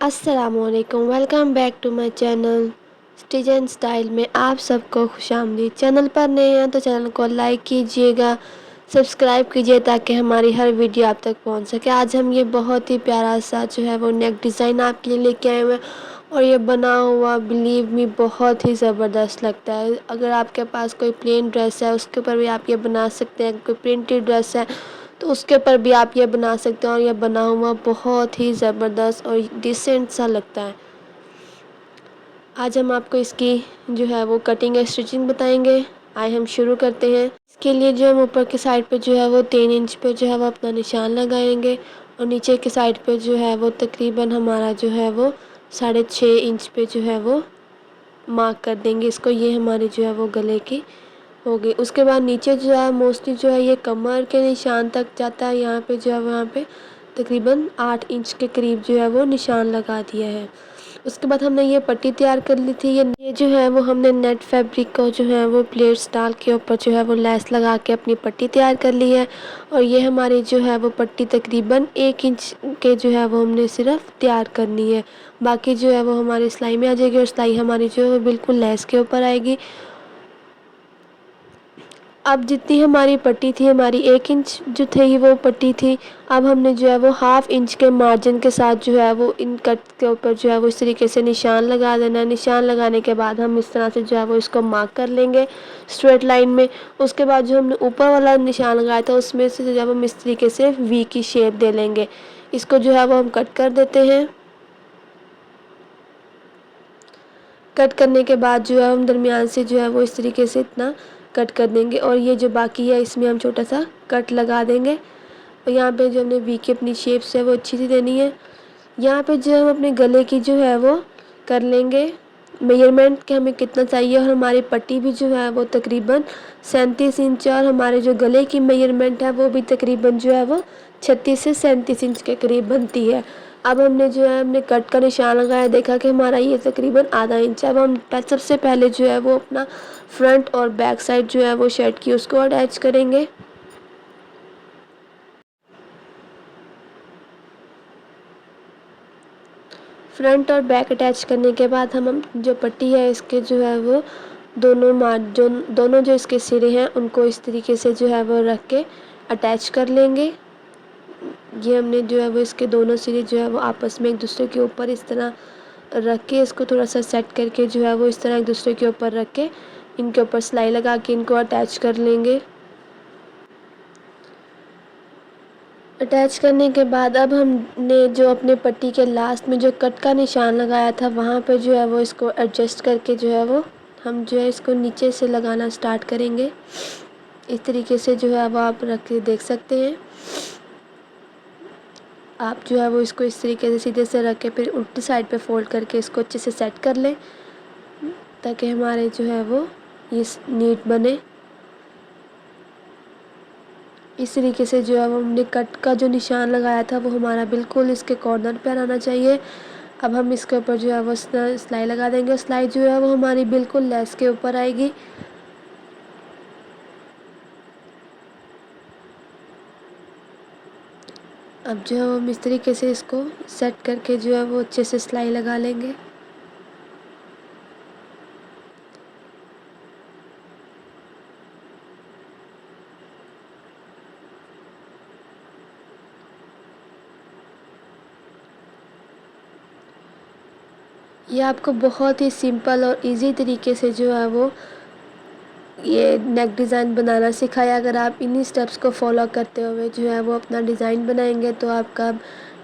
अस्सलामुअलैकुम, welcome back to my channel stitch and style में आप सबको खुशामदीद। चैनल पर नए हैं तो चैनल को लाइक कीजिएगा, सब्सक्राइब कीजिए ताकि हमारी हर वीडियो आप तक पहुंच सके। आज हम ये बहुत ही प्यारा सा जो है वो नेक डिज़ाइन आपके लिए लेके आए हुए हैं और ये बना हुआ बिलीव मी बहुत ही ज़बरदस्त लगता है। अगर आपके पास कोई प्लेन ड्रेस है उसके ऊपर भी आप ये बना सकते हैं, कोई प्रिंटेड ड्रेस है तो उसके ऊपर भी आप ये बना सकते हैं और यह बना हुआ बहुत ही ज़बरदस्त और डिसेंट सा लगता है। आज हम आपको इसकी जो है वो कटिंग और स्टिचिंग बताएंगे। आइए हम शुरू करते हैं। इसके लिए जो हम ऊपर के साइड पे जो है वो 3 इंच पे जो है वो अपना निशान लगाएंगे और नीचे के साइड पे जो है वो तकरीबन हमारा जो है वो 6.5 इंच पे जो है वो मार्क कर देंगे इसको। ये हमारी जो है वो गले की हो गई। उसके बाद नीचे जो है मोस्टली जो है ये कमर के निशान तक जाता है। यहाँ पे जो है वहाँ पे तकरीबन 8 इंच के करीब जो है वो निशान लगा दिया है। उसके बाद हमने ये पट्टी तैयार कर ली थी। ये जो है वो हमने नेट फैब्रिक को जो है वो प्लेट्स डाल के ऊपर जो है वो लेस लगा के अपनी पट्टी तैयार कर ली है और ये हमारी जो है वो पट्टी तकरीबन 1 इंच के जो है वो हमने सिर्फ तैयार करनी है। बाकी जो है वो हमारी सिलाई में आ जाएगी और सिलाई हमारी जो है वो बिल्कुल लेस के ऊपर आएगी। अब जितनी हमारी पट्टी थी, हमारी 1 इंच जो थी वो पट्टी थी। अब हमने जो है वो 1/2 इंच के मार्जिन के साथ जो है वो इन कट के ऊपर जो है वो इस तरीके से निशान लगा देना है। निशान लगाने के बाद हम इस तरह से जो है वो इसको मार्क कर लेंगे स्ट्रेट लाइन में। उसके बाद जो हमने ऊपर वाला निशान लगाया था उसमें से जो है हम इस तरीके से वी की शेप दे लेंगे। इसको जो है वो हम कट कर देते हैं। कट करने के बाद जो है हम दरमियान से जो है वो इस तरीके से इतना कट कर देंगे और ये जो बाकी है इसमें हम छोटा सा कट लगा देंगे। और यहाँ पे जो हमने वी की अपनी शेप्स है वो अच्छी सी देनी है। यहाँ पे जो हम अपने गले की जो है वो कर लेंगे मेजरमेंट कि हमें कितना चाहिए और हमारी पट्टी भी जो है वो तकरीबन 37 इंच और हमारे जो गले की मेजरमेंट है वो भी तकरीबन जो है वो 36 से 37 इंच के करीब बनती है। अब हमने कट का निशान लगाया, देखा कि हमारा ये तकरीबन आधा इंच है। अब हम सबसे पहले जो है वो अपना फ्रंट और बैक साइड जो है वो शर्ट की उसको अटैच करेंगे। फ्रंट और बैक अटैच करने के बाद हम जो पट्टी है इसके जो है वो दोनों जो इसके सिरे हैं उनको इस तरीके से जो है वो रख के अटैच कर लेंगे। ये हमने जो है वो इसके दोनों सिरे जो है वो आपस में एक दूसरे के ऊपर इस तरह रख के इसको थोड़ा सा सेट करके जो है वो इस तरह एक दूसरे के ऊपर रख के इनके ऊपर सिलाई लगा के इनको अटैच कर लेंगे। अटैच करने के बाद अब हमने जो अपने पट्टी के लास्ट में जो कट का निशान लगाया था वहाँ पे जो है वो इसको एडजस्ट करके जो है वो हम जो है इसको नीचे से लगाना स्टार्ट करेंगे। इस तरीके से जो है वो आप रख के देख सकते हैं। आप जो है वो इसको इस तरीके से सीधे से रख के फिर उल्टी साइड पे फोल्ड करके इसको अच्छे से सेट कर लें ताकि हमारे जो है वो ये नीट बने। इस तरीके से जो है वो हमने कट का जो निशान लगाया था वो हमारा बिल्कुल इसके कॉर्नर पर आना चाहिए। अब हम इसके ऊपर जो है वो सिलाई लगा देंगे। सिलाई जो है वो हमारी बिल्कुल लेस के ऊपर आएगी। अब जो है हम इस तरीके से इसको सेट करके जो है वो अच्छे से सिलाई लगा लेंगे। ये आपको बहुत ही सिंपल और इजी तरीके से जो है वो ये नेक डिज़ाइन बनाना सिखाया। अगर आप इन्हीं स्टेप्स को फॉलो करते हुए जो है वो अपना डिज़ाइन बनाएंगे तो आपका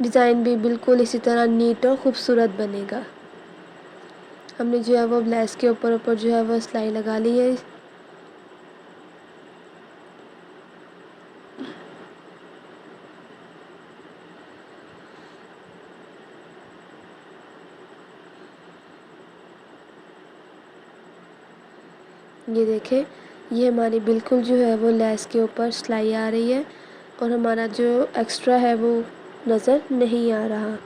डिज़ाइन भी बिल्कुल इसी तरह नीट और ख़ूबसूरत बनेगा। हमने जो है वो लेस के ऊपर ऊपर जो है वो सिलाई लगा ली है। ये देखें, ये हमारी बिल्कुल जो है वो लेस के ऊपर सिलाई आ रही है और हमारा जो एक्स्ट्रा है वो नज़र नहीं आ रहा।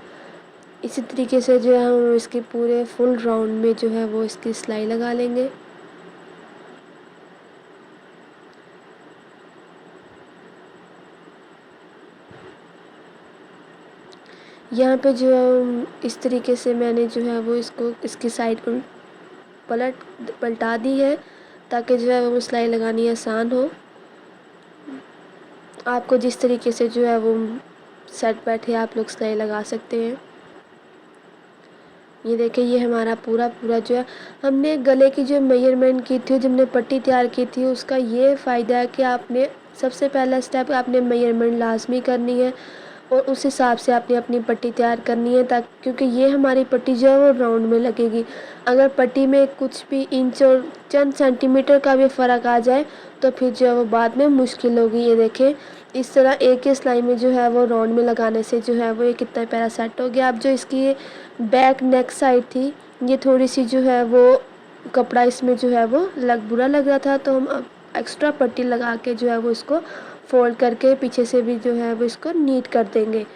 इसी तरीके से जो है हम इसके पूरे फुल राउंड में जो है वो इसकी सिलाई लगा लेंगे। यहाँ पे जो है इस तरीके से मैंने जो है वो इसको इसकी साइड पलटा दी है, ताकि जो है वो सिलाई लगानी आसान हो। आपको जिस तरीके से जो है वो सेट बैठे आप लोग सिलाई लगा सकते हैं। ये देखिए, ये हमारा पूरा जो है हमने गले की जो मेजरमेंट की थी, जब हमने पट्टी तैयार की थी, उसका ये फ़ायदा है कि आपने सबसे पहला स्टेप आपने मेजरमेंट लाजमी करनी है और उस हिसाब से आपने अपनी पट्टी तैयार करनी है, ताकि क्योंकि ये हमारी पट्टी जो है वो राउंड में लगेगी। अगर पट्टी में कुछ भी इंच और चंद सेंटीमीटर का भी फ़र्क आ जाए तो फिर जो है वो बाद में मुश्किल होगी। ये देखें, इस तरह एक ही सिलाई में जो है वो राउंड में लगाने से जो है वो ये कितना प्यारा सेट हो गया। अब जो इसकी बैक नेक साइड थी, ये थोड़ी सी जो है वो कपड़ा इसमें जो है वो बुरा लग रहा था, तो हम अब एक्स्ट्रा पट्टी लगा के जो है वो इसको फोल्ड करके पीछे से भी जो है वो इसको नीट कर देंगे।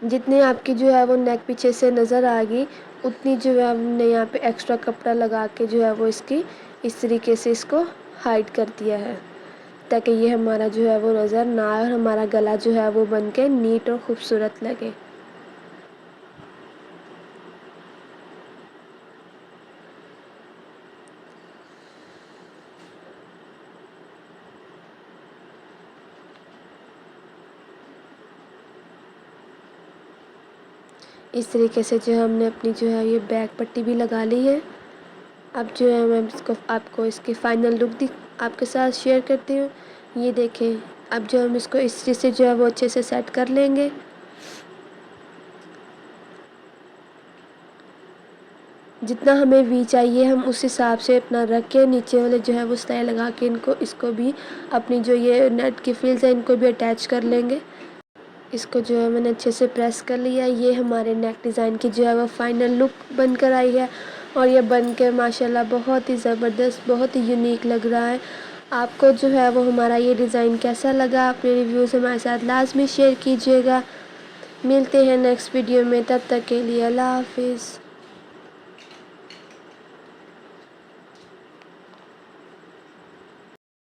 जितनी आपकी जो है वो नेक पीछे से नज़र आएगी, उतनी जो है हमने यहाँ पे एक्स्ट्रा कपड़ा लगा के जो है वो इसकी इस तरीके से इसको हाइड कर दिया है, ताकि ये हमारा जो है वो नज़र ना आए और हमारा गला जो है वो बन के नीट और ख़ूबसूरत लगे। इस तरीके से जो हमने अपनी जो है ये बैक पट्टी भी लगा ली है। अब जो है मैं इसको आपको इसकी फ़ाइनल लुक आपके साथ शेयर करती हूँ। ये देखें, अब जो हम इसको इस चीज़ से जो है वो अच्छे से सेट कर लेंगे। जितना हमें वी चाहिए हम उस हिसाब से अपना रख के नीचे वाले जो है वो सिलाई लगा के इसको भी अपनी जो ये नेट की फ्रिल्स है इनको भी अटैच कर लेंगे। इसको जो है मैंने अच्छे से प्रेस कर लिया। ये हमारे नेक डिज़ाइन की जो है वो फाइनल लुक बनकर आई है और ये बन के माशाल्लाह बहुत ही ज़बरदस्त, बहुत ही यूनिक लग रहा है। आपको जो है वो हमारा ये डिज़ाइन कैसा लगा, अपने रिव्यूज़ हमारे साथ लाजमी शेयर कीजिएगा। मिलते हैं नेक्स्ट वीडियो में, तब तक के लिए अल्लाह हाफिज़।